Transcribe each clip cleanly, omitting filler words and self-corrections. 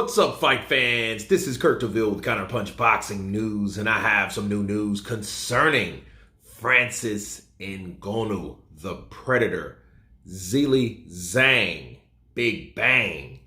What's up, fight fans? This is Kurt DeVille with Counterpunch Boxing News, and I have some new news concerning Francis Ngannou, the Predator, Zhilei, Zang, Big Bang.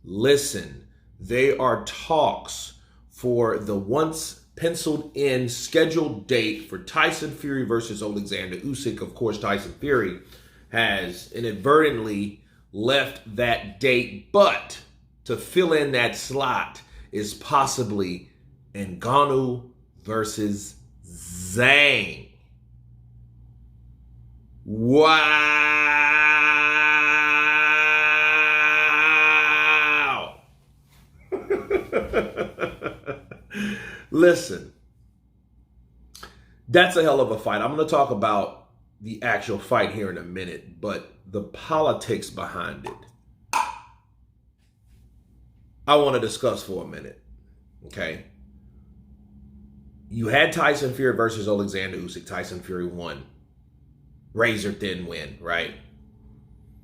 Listen, there are talks for the once penciled in scheduled date for Tyson Fury versus Alexander Usyk. Of course, Tyson Fury has inadvertently left that date, but to fill in that slot is possibly Ngannou versus Zang. Wow. Listen, that's a hell of a fight. I'm going to talk about the actual fight here in a minute, but the politics behind it, I want to discuss for a minute, okay? You had Tyson Fury versus Alexander Usyk. Tyson Fury won. Razor thin win, right?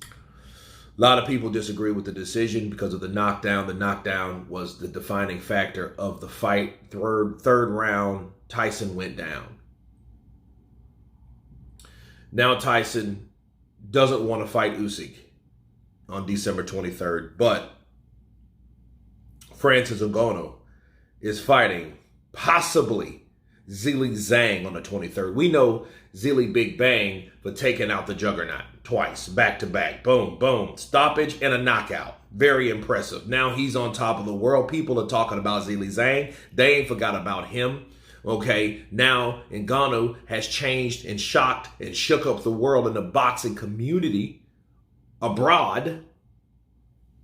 A lot of people disagree with the decision because of the knockdown. The knockdown was the defining factor of the fight. Third round, Tyson went down. Now Tyson doesn't want to fight Usyk on December 23rd, but Francis Ngannou is fighting possibly Zhilei Zhang on the 23rd. We know Zhilei Big Bang for taking out the Juggernaut twice, back to back. Boom, boom. Stoppage and a knockout. Very impressive. Now he's on top of the world. People are talking about Zhilei Zhang. They ain't forgot about him. Okay, now Ngannou has changed and shocked and shook up the world in the boxing community abroad.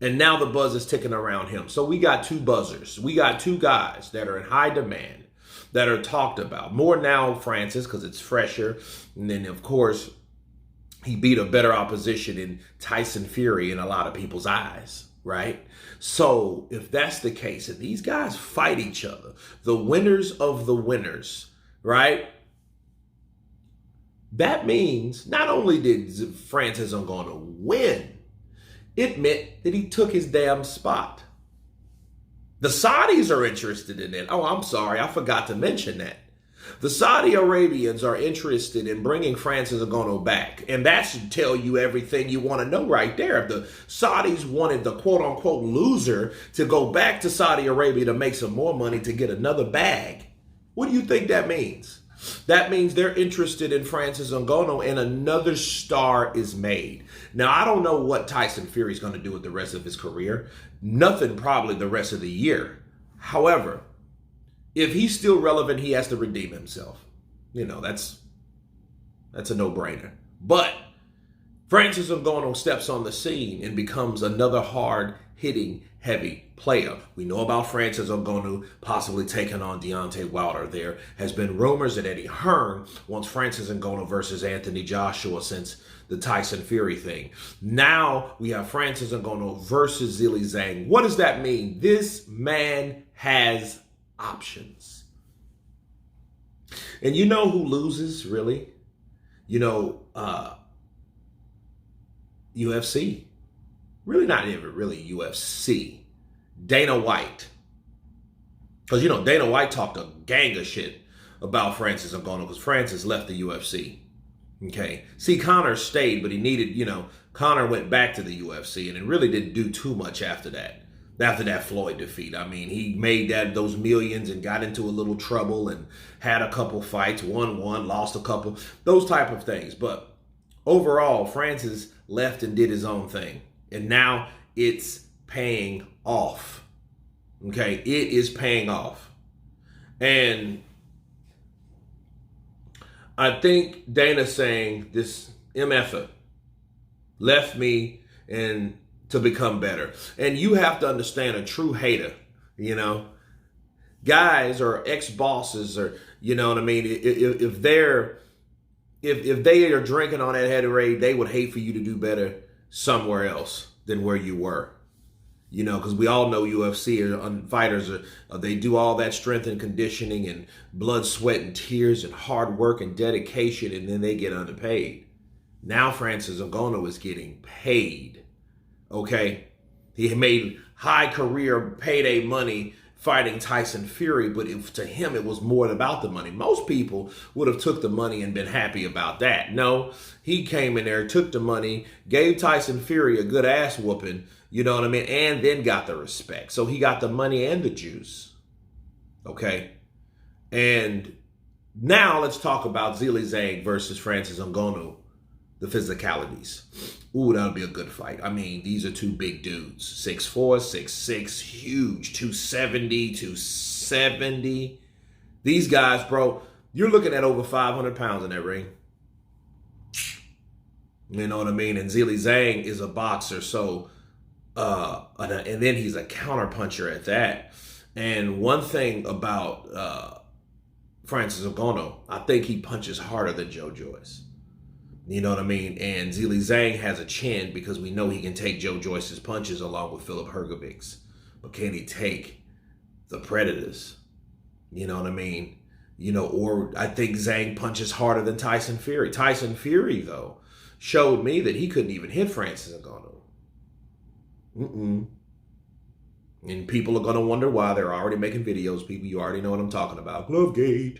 And now the buzz is ticking around him. So we got two buzzers. We got two guys that are in high demand, that are talked about. More now Francis, because it's fresher. And then, of course, he beat a better opposition in Tyson Fury in a lot of people's eyes, right? So if that's the case, and these guys fight each other, the winners of the winners, right? That means not only did Francis Ngannou win, it meant that he took his damn spot. The Saudis are interested in it. Oh, I'm sorry, I forgot to mention that. The Saudi Arabians are interested in bringing Francis Ngannou back. And that should tell you everything you want to know right there. If the Saudis wanted the quote-unquote loser to go back to Saudi Arabia to make some more money to get another bag, what do you think that means? That means they're interested in Francis Ngannou and another star is made. Now, I don't know what Tyson Fury is going to do with the rest of his career. Nothing probably the rest of the year. However, if he's still relevant, he has to redeem himself. You know, that's a no-brainer. But Francis Ngannou steps on the scene and becomes another hard-hitting, heavy player. We know about Francis Ngannou possibly taking on Deontay Wilder. There has been rumors that Eddie Hearn wants Francis Ngannou versus Anthony Joshua since the Tyson Fury thing. Now we have Francis Ngannou versus Zhilei Zhang. What does that mean? This man has options. And you know who loses, really? You know, UFC. Really not even really UFC. Dana White. Because, you know, Dana White talked a gang of shit about Francis Ngannou because Francis left the UFC. Okay. See, Conor stayed, but he needed, you know, Conor went back to the UFC and it really didn't do too much after that. After that Floyd defeat. I mean, he made those millions and got into a little trouble and had a couple fights, won one, lost a couple, those type of things. But overall, Francis left and did his own thing. And now it's paying off. Okay, it is paying off. And I think Dana's saying this MFer left me and to become better. And you have to understand a true hater, you know, guys or ex-bosses or, you know what I mean? If they are drinking on that Haterade, they would hate for you to do better somewhere else than where you were. You know, because we all know UFC fighters, they do all that strength and conditioning and blood, sweat, and tears and hard work and dedication, and then they get underpaid. Now Francis Ngannou is getting paid, okay? He made high career payday money fighting Tyson Fury, but to him it was more about the money. Most people would have took the money and been happy about that. No, he came in there, took the money, gave Tyson Fury a good ass whooping, you know what I mean, and then got the respect. So he got the money and the juice. Okay? And now let's talk about Zhilei Zhang versus Francis Ngannou, the physicalities. Ooh, that'll be a good fight. I mean, these are two big dudes. 6'4", 6'6", huge, 270, 270. These guys, bro, you're looking at over 500 pounds in that ring. You know what I mean? And Zhilei Zhang is a boxer, so, and then he's a counterpuncher at that. And one thing about Francis Ngannou, I think he punches harder than Joe Joyce. You know what I mean? And Zhilei Zhang has a chin because we know he can take Joe Joyce's punches along with Philip Hrgovic's. But can he take the Predators? You know what I mean? You know, or I think Zhang punches harder than Tyson Fury. Tyson Fury, though, showed me that he couldn't even hit Francis Ngannou. And people are going to wonder why. They're already making videos, people. You already know what I'm talking about. Glovegate.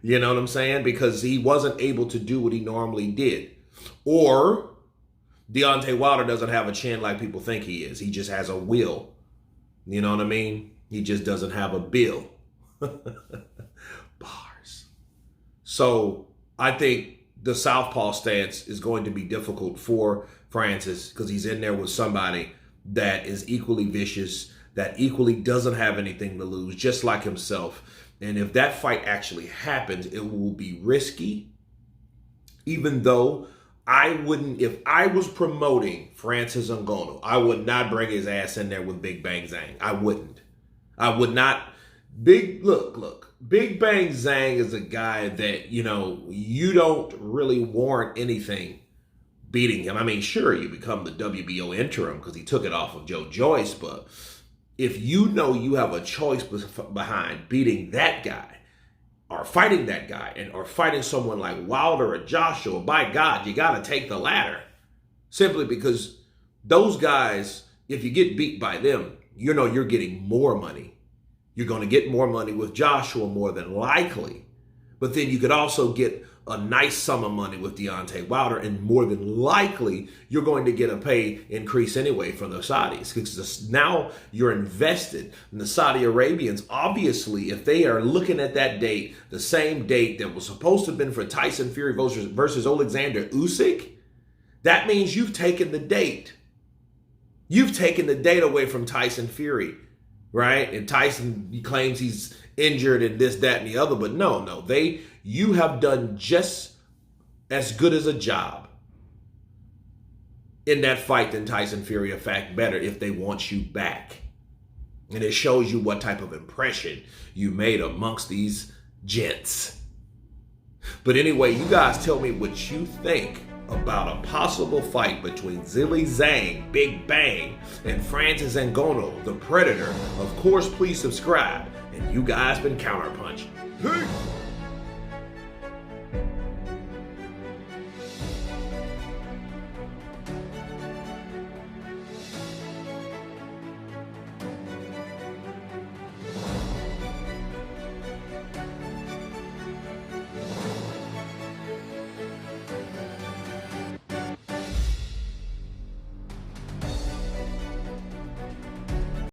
You know what I'm saying? Because he wasn't able to do what he normally did. Or Deontay Wilder doesn't have a chin like people think he is. He just has a will. You know what I mean? He just doesn't have a bill. Bars. So I think the southpaw stance is going to be difficult for Francis because he's in there with somebody that is equally vicious, that equally doesn't have anything to lose, just like himself. And if that fight actually happens, it will be risky. Even though I wouldn't, if I was promoting Francis Ngannou, I would not bring his ass in there with Big Bang Zhang. I wouldn't. I would not. Look. Big Bang Zhang is a guy that, you know, you don't really warrant anything beating him. I mean, sure, you become the WBO interim because he took it off of Joe Joyce, but if you know you have a choice behind beating that guy or fighting that guy or fighting someone like Wilder or Joshua, by God, you got to take the latter. Simply because those guys, if you get beat by them, you know you're getting more money. You're going to get more money with Joshua more than likely. But then you could also get a nice sum of money with Deontay Wilder, and more than likely, you're going to get a pay increase anyway from the Saudis. Because now you're invested in the Saudi Arabians. Obviously, if they are looking at that date, the same date that was supposed to have been for Tyson Fury versus Alexander Usyk, that means you've taken the date. You've taken the date away from Tyson Fury, right? And Tyson, he claims he's injured and this, that, and the other. But no, you have done just as good as a job in that fight than Tyson Fury. In fact, better if they want you back. And it shows you what type of impression you made amongst these gents. But anyway, you guys tell me what you think about a possible fight between Zhilei Zhang, Big Bang, and Francis Ngannou, the Predator. Of course, please subscribe. And you guys been Counterpunch. Peace!